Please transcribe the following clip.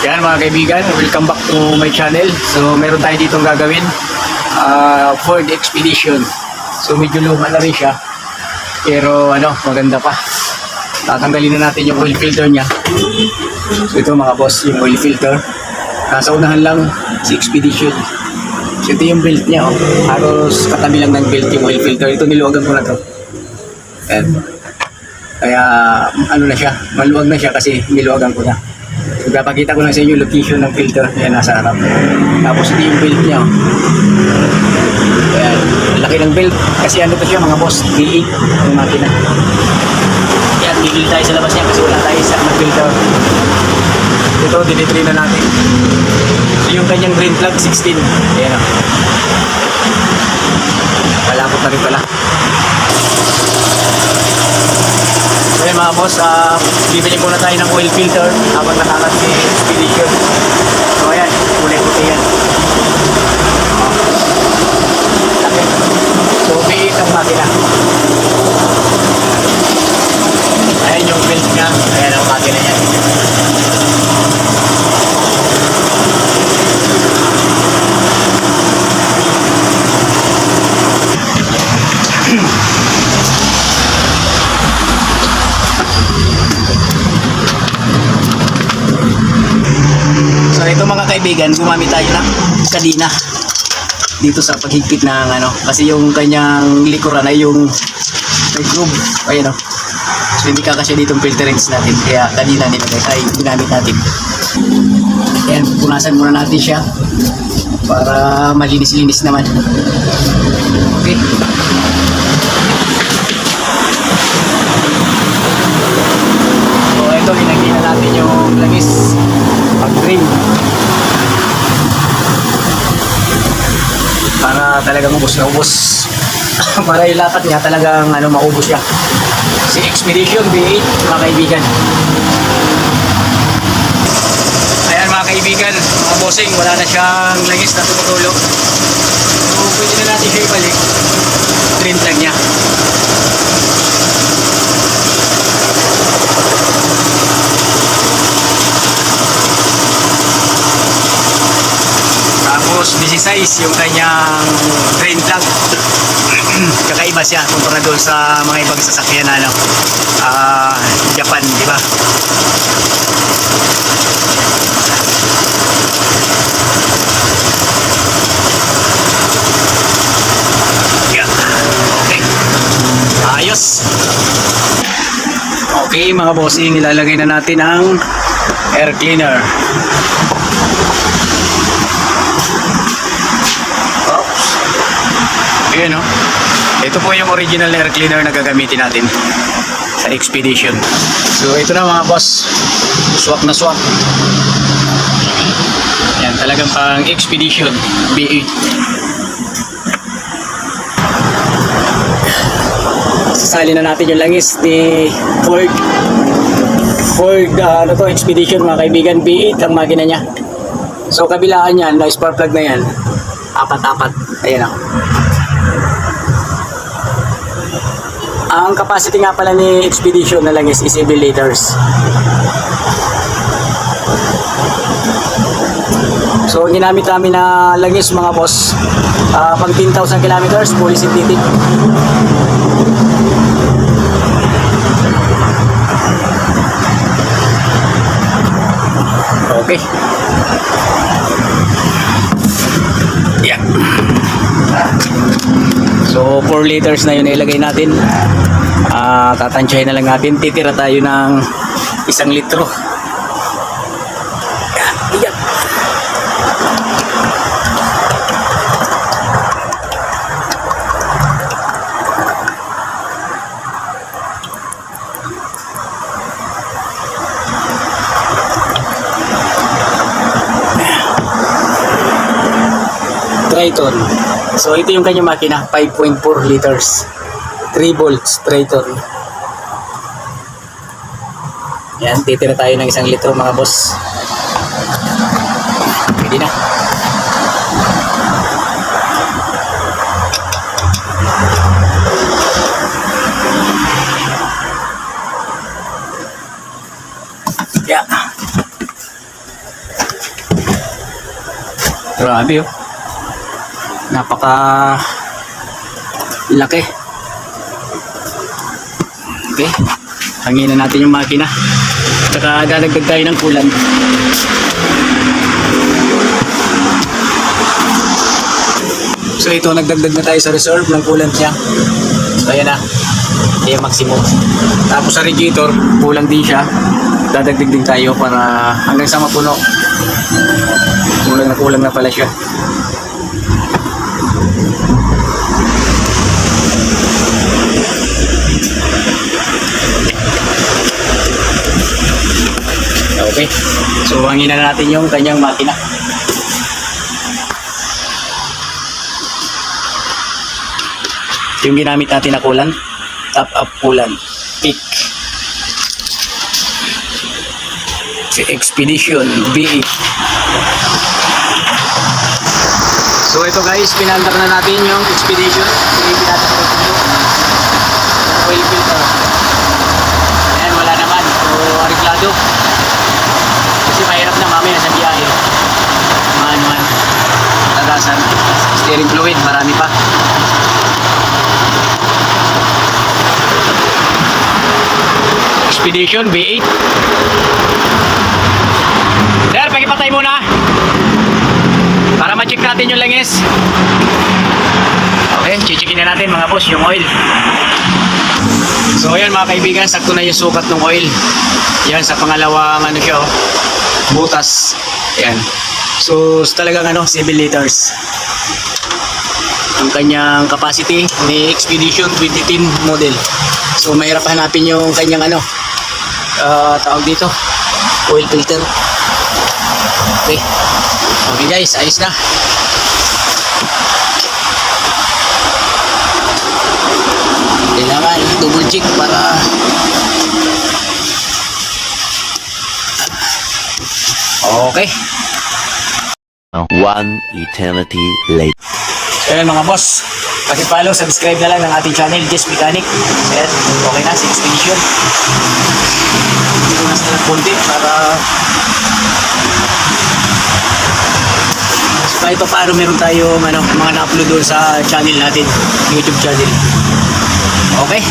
Yan mga kaibigan, welcome back to my channel. So meron tayo ditong gagawin Ford Expedition. So medyo luma na rin siya, pero maganda pa. Tatanggalin na natin yung oil filter niya. So ito mga boss, yung oil filter. Nasa unahan lang si Expedition. So ito yung belt niya, halos katabi lang ng belt yung oil filter. Ito niluwagan ko na to. Ayan. Kaya na siya, maluwag na siya kasi niluwagan ko na. So, papakita ko lang sa inyo yung location ng filter. Ayan, nasa harap. Tapos ito yung belt niya. Ayan, laki ng belt. Kasi to siya mga boss, D8 yung makina. Ayan, tigil tayo sa labas niya kasi wala tayo sa filter. Ito, dinitry na natin. So yung kanyang drain plug, 16. Ayan o. Malapot na rin pala. So yun mga boss, bibili muna tayo ng oil filter habang nakakat si Expedition. So ayan, kulay-puti yan. Laki. So B8 ang makina. Ayan yung belt niya. Ayan ang makina niya. So ito mga kaibigan, gumamit tayo ng kadina dito sa paghigpit ng kasi yung kanyang likuran ay yung may groove, ayan o. So hindi kakasya dito yung filterings natin, kaya kadina nilagay ay ginamit natin. Ayan, punasan muna natin siya para malinis-linis naman. Okay. So ito, ilagay na natin yung langis pag-drain para talagang ubos na ubos. Para yung lapat niya talagang maubos siya. Si Expedition B8 mga kaibigan. Ayan mga kaibigan, mga bossing, wala na siyang langis na tumutulog. So pwede na natin siya ibalik. Drain plug niya. Tapos 16 yung kanyang drain plug. Kakaiba siya kumpara doon sa mga ibang sasakyan Japan, di ba? Yeah. Okay. Ayos. Okay mga bossing, ilalagay na natin ang air cleaner. Ayan o. Ito po yung original air cleaner na gagamitin natin sa Expedition. So ito na mga boss, swak na swak. Yan, talagang pang Expedition B8. Sasali na natin yung langis ni Ford Expedition mga kaibigan. B8 ang makina niya. So kabilaan yan, na spark plug na yan, apat-apat. Ayan o. Ang capacity nga pala ni Expedition na langis is 7 liters. So ginamit namin na langis mga boss, pag 10,000 kilometers, fully synthetic. Okay. Yeah. So 4 liters na yun na ilagay natin. Tatansyahin na lang natin. Titira tayo ng 1 litro. Ayan. Triton. So ito yung kanyang makina, 5.4 liters. 3 volts Triton. Yan, titira tayo ng 1 litro mga boss. Pwede na. Yeah. Grabe oh. Napaka laki. Okay. Hanginan natin yung makina. Tsaka dadagdag tayo ng kulan. So ito, nagdagdag na tayo sa reserve ng coolant niya. So ayan na. Ayan maximum. Tapos sa radiator, kulang din siya. Dadagdag din tayo para hanggang sa mapuno. Kulang na pala siya. Okay. So hangin na natin yung kanyang makina. Yung ginamit natin na coolant, top up coolant, peak. Si Expedition B8. So ito guys, pinandar na natin yung Expedition. Pinandar natin yung oil filter. Ayan, wala naman. So, ariglado. Kasi mahirap na mamaya sa biyahe. Man. Tagasan. Steering fluid, marami pa. Expedition B8. Sir, pakipatay muna. Para ma-check natin yung langis. Okay, chichikin na natin mga boss yung oil. So ayan mga kaibigan, sakto na yung sukat ng oil. Yan sa pangalawang ano siya oh, butas. Yan. So talagang 7 liters. Ang kanyang capacity ni Expedition 2010 model. So mahirap hanapin yung kanyang tawag dito, oil filter. Okay. Okay guys, ayos na. Kailangan double check para okay. One eternity later. So ayan mga boss, paki-follow, subscribe na lang ng ating channel, Jess Mechanic. Ayan, okay na, sa Expedition. Mas na lang konti para kahit pa paano meron tayo mga na-upload doon sa channel natin, YouTube channel. Okay?